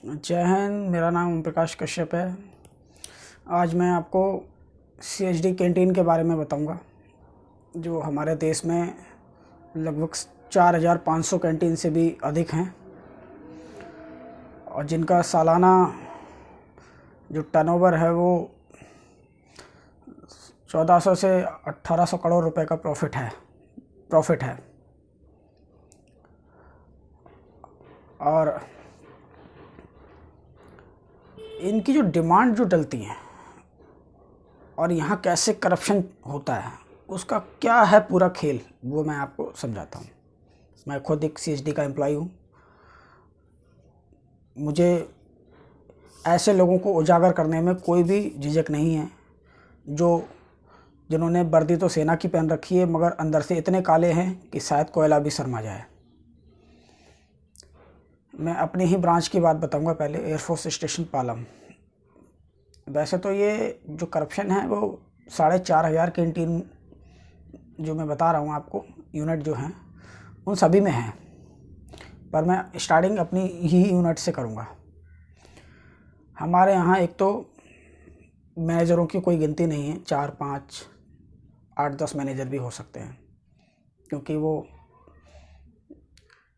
जय हिंद। मेरा नाम ओम प्रकाश कश्यप है। आज मैं आपको CHD कैंटीन के बारे में बताऊंगा, जो हमारे देश में लगभग 4500 कैंटीन से भी अधिक हैं और जिनका सालाना जो टर्नओवर है वो 1400 से 1800 करोड़ रुपए का प्रॉफिट है। और इनकी जो डिमांड जो डलती है और यहाँ कैसे करप्शन होता है, उसका क्या है पूरा खेल, वो मैं आपको समझाता हूँ। मैं खुद एक CHD का एम्प्लॉय हूँ। मुझे ऐसे लोगों को उजागर करने में कोई भी झिझक नहीं है जिन्होंने वर्दी तो सेना की पहन रखी है मगर अंदर से इतने काले हैं कि शायद कोयला भी शर्मा जाए। मैं अपनी ही ब्रांच की बात बताऊंगा। पहले एयरफोर्स स्टेशन पालम। वैसे तो ये जो करप्शन है वो 4500 कैंटीन जो मैं बता रहा हूँ आपको, यूनिट जो हैं उन सभी में है, पर मैं स्टार्टिंग अपनी ही यूनिट से करूँगा। हमारे यहाँ एक तो मैनेजरों की कोई गिनती नहीं है, 4 5 8 10 मैनेजर भी हो सकते हैं, क्योंकि वो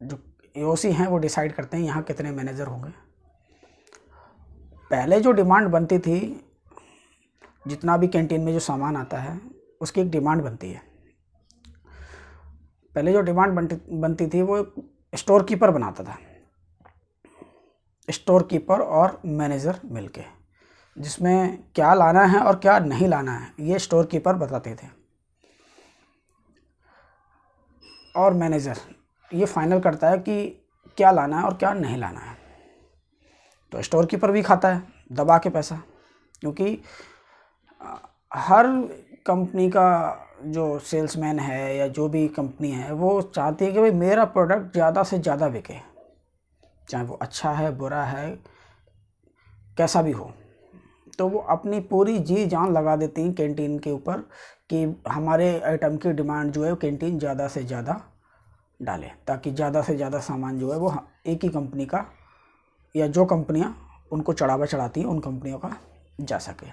जो AOC हैं वो डिसाइड करते हैं यहाँ कितने मैनेजर होंगे। पहले जो डिमांड बनती थी, जितना भी कैंटीन में जो सामान आता है उसकी एक डिमांड बनती है। पहले जो डिमांड बनती थी वो स्टोर कीपर बनाता था, स्टोर कीपर और मैनेजर मिलके, जिसमें क्या लाना है और क्या नहीं लाना है ये स्टोर कीपर बताते थे और मैनेजर ये फाइनल करता है कि क्या लाना है और क्या नहीं लाना है। तो स्टोर कीपर भी खाता है दबा के पैसा, क्योंकि हर कंपनी का जो सेल्समैन है या जो भी कंपनी है वो चाहती है कि भाई मेरा प्रोडक्ट ज़्यादा से ज़्यादा बिके, चाहे वो अच्छा है बुरा है कैसा भी हो। तो वो अपनी पूरी जी जान लगा देती हैं कैंटीन के ऊपर कि हमारे आइटम की डिमांड जो है कैंटीन ज़्यादा से ज़्यादा डाले, ताकि ज़्यादा से ज़्यादा सामान जो है वो एक ही कंपनी का या जो कंपनियां उनको चढ़ावा चढ़ाती हैं उन कंपनियों का जा सके।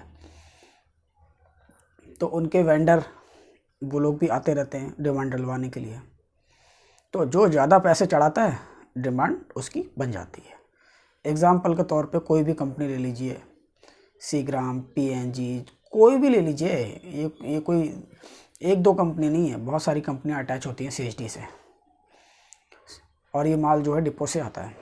तो उनके वेंडर वो लोग भी आते रहते हैं डिमांड डलवाने के लिए। तो जो ज़्यादा पैसे चढ़ाता है डिमांड उसकी बन जाती है। एग्ज़ाम्पल के तौर पे कोई भी कंपनी ले लीजिए, सीग्राम, PNG, कोई भी ले लीजिए। ये कोई 1-2 कंपनी नहीं है, बहुत सारी कंपनियां अटैच होती हैं CHD से और ये माल जो है डिपो से आता है।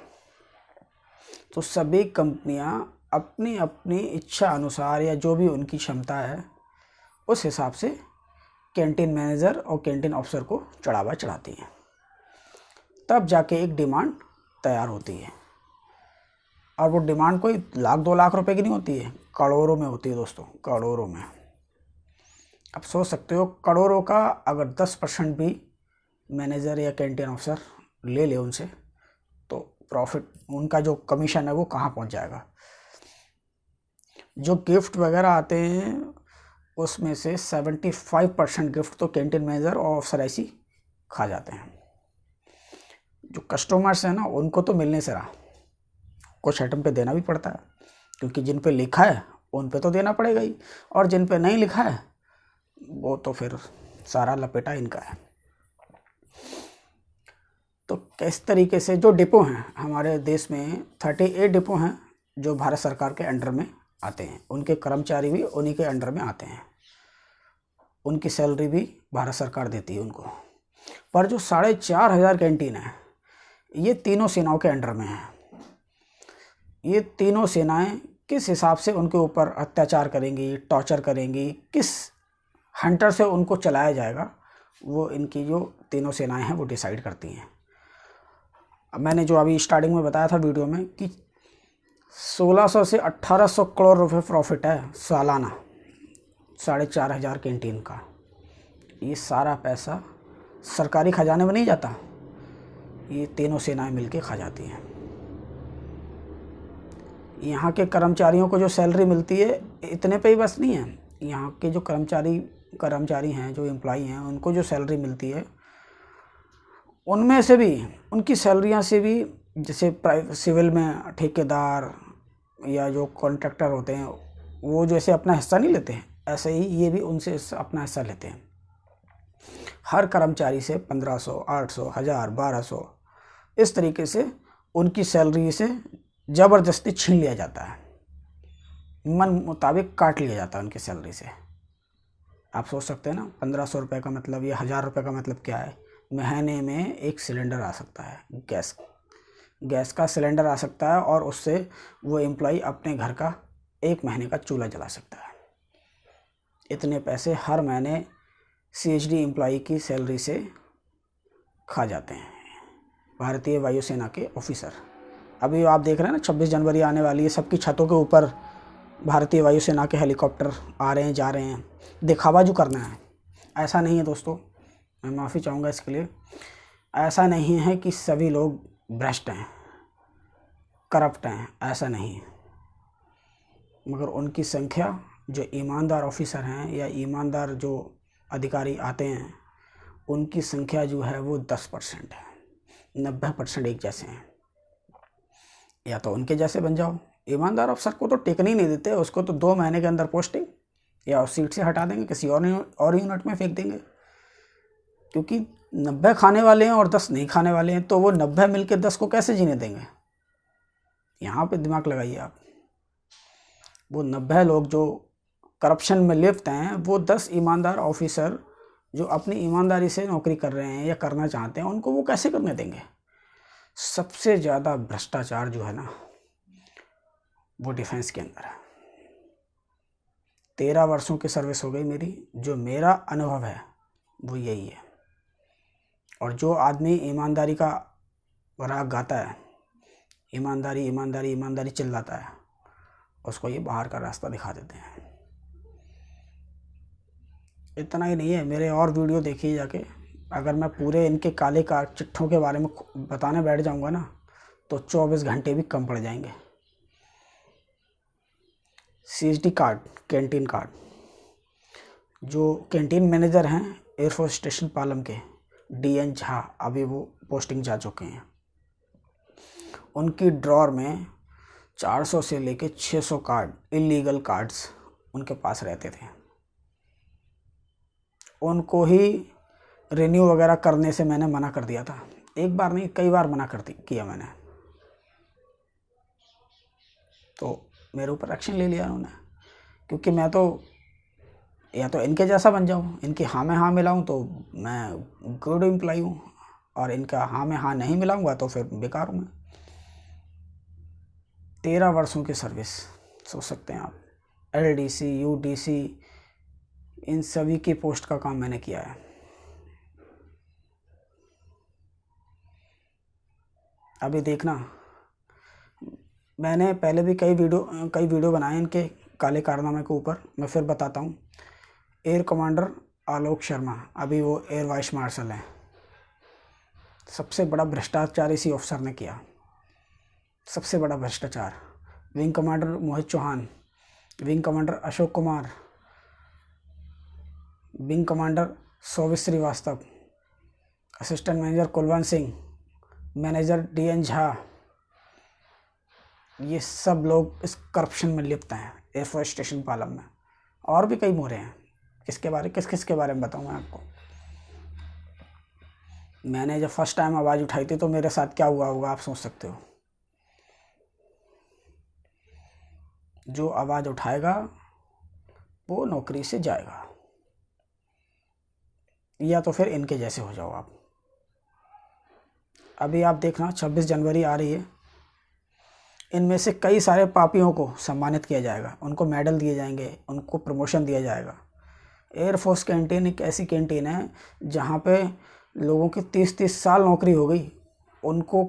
तो सभी कंपनियां अपनी अपनी इच्छा अनुसार या जो भी उनकी क्षमता है उस हिसाब से कैंटीन मैनेजर और कैंटीन ऑफिसर को चढ़ावा चढ़ाती हैं, तब जाके एक डिमांड तैयार होती है। और वो डिमांड कोई 1-2 लाख रुपए की नहीं होती है, करोड़ों में होती है दोस्तों, करोड़ों में। अब सोच सकते हो करोड़ों का अगर 10% भी मैनेजर या कैंटीन ऑफिसर ले ले उनसे, तो प्रॉफिट उनका जो कमीशन है वो कहाँ पहुँच जाएगा। जो गिफ्ट वगैरह आते हैं उसमें से 75% गिफ्ट तो कैंटीन मैनेजर और ऑफिसर ऐसी खा जाते हैं। जो कस्टमर्स हैं ना उनको तो मिलने से रहा, कुछ आइटम पे देना भी पड़ता है, क्योंकि जिन पे लिखा है उन पे तो देना पड़ेगा ही, और जिन पे नहीं लिखा है वो तो फिर सारा लपेटा इनका है। तो किस तरीके से जो डिपो हैं हमारे देश में 38 डिपो हैं जो भारत सरकार के अंडर में आते हैं, उनके कर्मचारी भी उन्हीं के अंडर में आते हैं, उनकी सैलरी भी भारत सरकार देती है उनको। पर जो 4500 कैंटीन है ये तीनों सेनाओं के अंडर में है। ये तीनों सेनाएं किस हिसाब से उनके ऊपर अत्याचार करेंगी, टॉर्चर करेंगी, किस हंटर से उनको चलाया जाएगा, वो इनकी जो तीनों सेनाएं हैं वो डिसाइड करती हैं। मैंने जो अभी स्टार्टिंग में बताया था वीडियो में कि 1600 से 1800 करोड़ रुपए प्रॉफिट है सालाना 4500 कैंटीन का। ये सारा पैसा सरकारी खजाने में नहीं जाता, ये तीनों सेनाएं मिलके खा जाती हैं। यहाँ के कर्मचारियों को जो सैलरी मिलती है इतने पे ही बस नहीं है। यहाँ के जो कर्मचारी हैं, जो एम्प्लॉई हैं, उनको जो सैलरी मिलती है उनमें से भी, उनकी सैलरियाँ से भी जैसे सिविल में ठेकेदार या जो कॉन्ट्रैक्टर होते हैं वो जैसे अपना हिस्सा नहीं लेते हैं, ऐसे ही ये भी उनसे अपना हिस्सा लेते हैं। हर कर्मचारी से 1500, 800, 1000, 1200 इस तरीके से उनकी सैलरी से ज़बरदस्ती छीन लिया जाता है, मन मुताबिक काट लिया जाता है उनकी सैलरी से। आप सोच सकते हैं ना, 1500 रुपये का मतलब या 1000 रुपये का मतलब क्या है। महीने में एक सिलेंडर आ सकता है, गैस का सिलेंडर आ सकता है, और उससे वो एम्प्लॉई अपने घर का 1 महीने का चूल्हा जला सकता है। इतने पैसे हर महीने CHD एम्प्लॉई की सैलरी से खा जाते हैं भारतीय वायुसेना के ऑफिसर। अभी आप देख रहे हैं ना, 26 जनवरी आने वाली है, सबकी छतों के ऊपर भारतीय वायुसेना के हेलीकॉप्टर आ रहे हैं, जा रहे हैं, दिखावा जो करना है। ऐसा नहीं है दोस्तों, मैं माफ़ी चाहूँगा इसके लिए। ऐसा नहीं है कि सभी लोग भ्रष्ट हैं, करप्ट हैं, ऐसा नहीं है। मगर उनकी संख्या, जो ईमानदार ऑफिसर हैं या ईमानदार जो अधिकारी आते हैं, उनकी संख्या जो है वो 10% है। 90% एक जैसे हैं। या तो उनके जैसे बन जाओ। ईमानदार अफसर को तो टिकने ही नहीं देते, उसको तो 2 महीने के अंदर पोस्टिंग या उस सीट से हटा देंगे, किसी और यूनिट में फेंक देंगे। क्योंकि 90 खाने वाले हैं और 10 नहीं खाने वाले हैं, तो वो 90 मिलकर 10 को कैसे जीने देंगे। यहाँ पे दिमाग लगाइए आप। वो 90 लोग जो करप्शन में लिप्त हैं, वो 10 ईमानदार ऑफिसर जो अपनी ईमानदारी से नौकरी कर रहे हैं या करना चाहते हैं, उनको वो कैसे करने देंगे। सबसे ज़्यादा भ्रष्टाचार जो है ना, वो डिफेंस के अंदर है। 13 वर्षों की सर्विस हो गई मेरी, जो मेरा अनुभव है वो यही है। और जो आदमी ईमानदारी का राग गाता है, ईमानदारी ईमानदारी ईमानदारी चिल्लाता है, उसको ये बाहर का रास्ता दिखा देते हैं। इतना ही नहीं है, मेरे और वीडियो देखिए जाके। अगर मैं पूरे इनके काले का चिट्ठों के बारे में बताने बैठ जाऊंगा ना, तो 24 घंटे भी कम पड़ जाएंगे। CHD कार्ड, कैंटीन कार्ड, जो कैंटीन मैनेजर हैं एयरफोर्स स्टेशन पालम के, DN झा, अभी वो पोस्टिंग जा चुके हैं। उनकी ड्रॉर में 400 से लेके 600 कार्ड, इलीगल कार्ड्स उनके पास रहते थे। उनको ही रिन्यू वगैरह करने से मैंने मना कर दिया था। एक बार नहीं, कई बार मना किया मैंने। तो मेरे ऊपर एक्शन ले लिया उन्होंने, क्योंकि मैं तो या तो इनके जैसा बन जाऊँ, इनकी हाँ में हाँ मिलाऊँ तो मैं गुड एम्प्लॉई हूँ, और इनका हाँ में हाँ नहीं मिलाऊंगा तो फिर बेकार हूँ मैं। 13 वर्षों की सर्विस, सोच सकते हैं आप। LDC, UDC, इन सभी की पोस्ट का काम मैंने किया है। अभी देखना, मैंने पहले भी कई वीडियो बनाए इनके काले कारनामे के ऊपर। मैं फिर बताता हूँ। एयर कमांडर आलोक शर्मा, अभी वो एयर वाइस मार्शल हैं। सबसे बड़ा भ्रष्टाचार इसी ऑफिसर ने किया, सबसे बड़ा भ्रष्टाचार। Wing commander Mohit Chauhan, wing commander Ashok Kumar, wing commander Souvik Srivastava, assistant manager Kulwant Singh, manager DN Jha, ये सब लोग इस करप्शन में लिप्त हैं एयरफोर्स स्टेशन पालम में। और भी कई मोहरे हैं, किस किस के बारे में बताऊं मैं आपको। मैंने जब फर्स्ट टाइम आवाज़ उठाई थी तो मेरे साथ क्या हुआ होगा आप सोच सकते हो। जो आवाज़ उठाएगा वो नौकरी से जाएगा, या तो फिर इनके जैसे हो जाओ आप। अभी आप देखना, 26 जनवरी आ रही है, इनमें से कई सारे पापियों को सम्मानित किया जाएगा, उनको मेडल दिए जाएंगे, उनको प्रमोशन दिया जाएगा। एयरफोर्स कैंटीन एक ऐसी कैंटीन है जहाँ पे लोगों की 30-30 साल नौकरी हो गई, उनको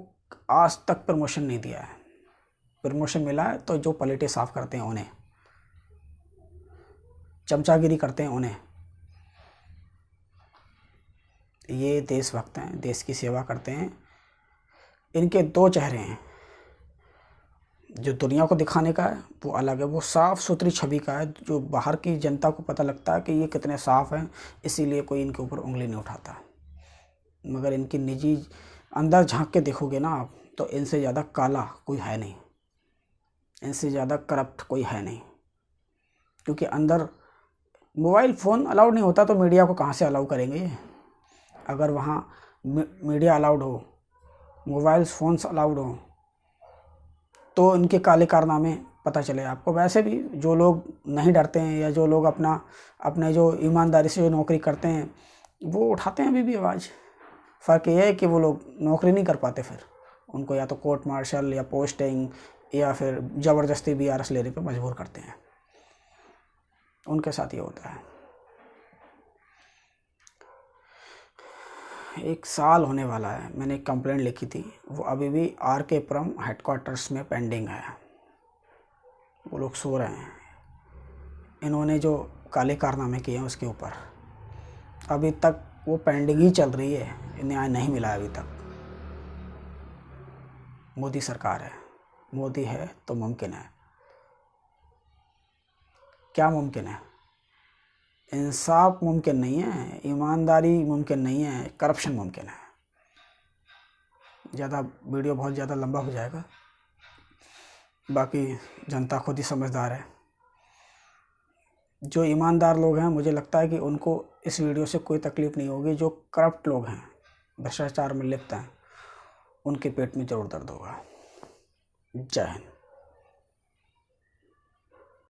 आज तक प्रमोशन नहीं दिया है। प्रमोशन मिला है तो जो प्लेटें साफ़ करते हैं उन्हें, चमचागिरी करते हैं उन्हें। ये देशभक्त हैं, देश की सेवा करते हैं। इनके 2 चेहरे हैं, जो दुनिया को दिखाने का है वो अलग है, वो साफ़ सुथरी छवि का है, जो बाहर की जनता को पता लगता है कि ये कितने साफ़ हैं, इसीलिए कोई इनके ऊपर उंगली नहीं उठाता। मगर इनकी निजी अंदर झांक के देखोगे ना आप, तो इनसे ज़्यादा काला कोई है नहीं, इनसे ज़्यादा करप्ट कोई है नहीं। क्योंकि अंदर मोबाइल फ़ोन अलाउड नहीं होता तो मीडिया को कहाँ से अलाउ करेंगे ये? अगर वहाँ मीडिया अलाउड हो, मोबाइल फ़ोन्स अलाउड हो, तो इनके काले कारनामे पता चले आपको। वैसे भी जो लोग नहीं डरते हैं या जो लोग अपने जो ईमानदारी से जो नौकरी करते हैं वो उठाते हैं अभी भी आवाज़। फ़र्क ये है कि वो लोग नौकरी नहीं कर पाते, फिर उनको या तो कोर्ट मार्शल या पोस्टिंग या फिर ज़बरदस्ती BRS लेने पे मजबूर करते हैं। उनके साथ ये होता है। 1 साल होने वाला है, मैंने एक कंप्लेंट लिखी थी, वो अभी भी RK पुरम हेडक्वार्टर्स में पेंडिंग है। वो लोग सो रहे हैं। इन्होंने जो काले कारनामे किए हैं उसके ऊपर अभी तक वो पेंडिंग ही चल रही है, न्याय नहीं मिला अभी तक। मोदी सरकार है, मोदी है तो मुमकिन है। क्या मुमकिन है? इंसाफ मुमकिन नहीं है, ईमानदारी मुमकिन नहीं है, करप्शन मुमकिन है। वीडियो बहुत ज़्यादा लंबा हो जाएगा, बाकी जनता खुद ही समझदार है। जो ईमानदार लोग हैं मुझे लगता है कि उनको इस वीडियो से कोई तकलीफ़ नहीं होगी। जो करप्ट लोग हैं, भ्रष्टाचार में लिप्त हैं, उनके पेट में ज़रूर दर्द होगा। जय हिंद।